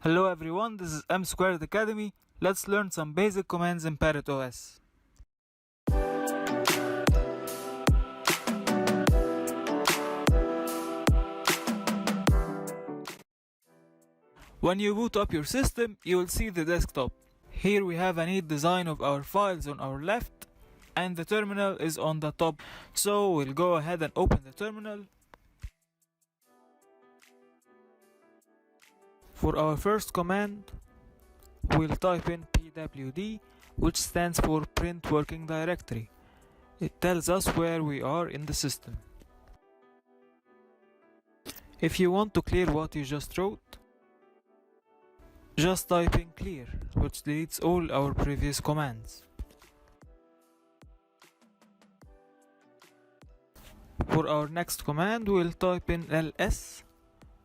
Hello everyone, this is M² Academy. Let's learn some basic commands in Parrot OS. When you boot up your system, you will see the desktop. Here we have a neat design of our files on our left, and the terminal is on the top. So we'll go ahead and open the terminal. For our first command, we'll type in pwd, which stands for print working directory. It tells us where we are in the system. If you want to clear what you just wrote, just type in clear, which deletes all our previous commands. For our next command, we'll type in ls,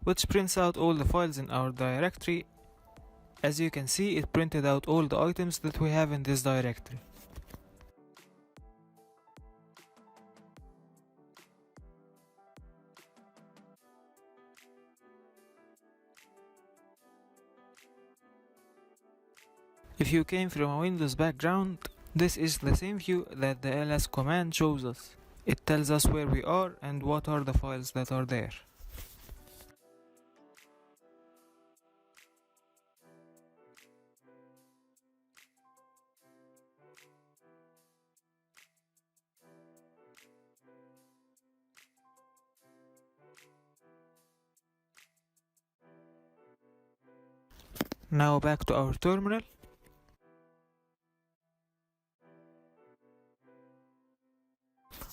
which prints out all the files in our directory. As you can see, it printed out all the items that we have in this directory. If you came from a Windows background, this is the same view that the ls command shows us. It tells us where we are and what are the files that are there. Now back to our terminal.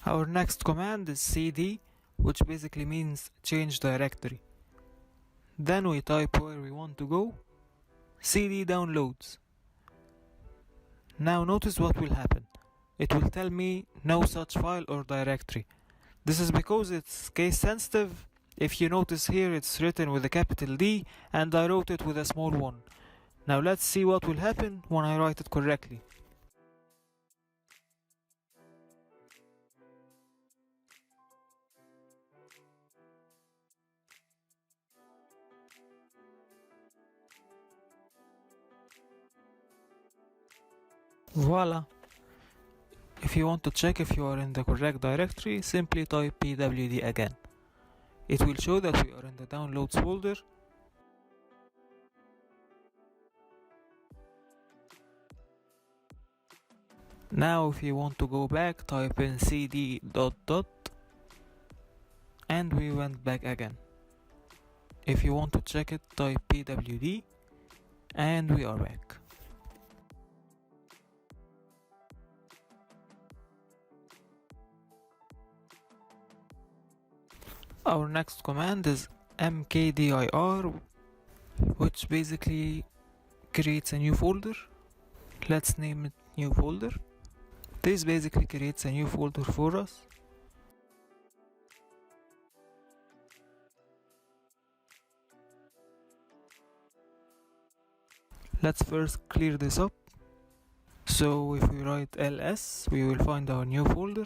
Our next command is cd, which basically means change directory. Then we type where we want to go, cd downloads. Now notice what will happen. It will tell me no such file or directory. This is because it's case sensitive. If you notice here, it's written with a capital D and I wrote it with a small one. Now let's see what will happen when I write it correctly. Voila! If you want to check if you are in the correct directory, simply type pwd again. It will show that we are in the downloads folder. Now if you want to go back, type in cd ... and we went back again. If you want to check it, type pwd and we are back. Our next command is mkdir, which basically creates a new folder. Let's name it new folder. This basically creates a new folder for us. Let's first clear this up. So if we write ls, we will find our new folder.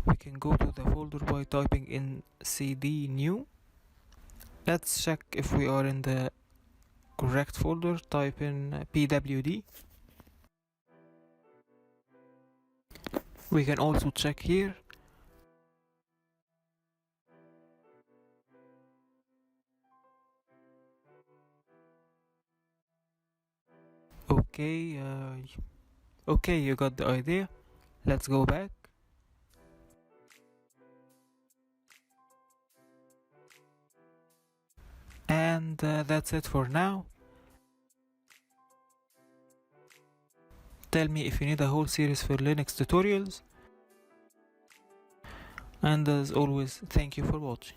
We can go to the folder by typing in cd new. Let's check if we are in the correct folder. Type in pwd. We can also check here. Okay, you got the idea. Let's go back. And that's it for now. Tell me if you need a whole series for Linux tutorials. And as always, thank you for watching.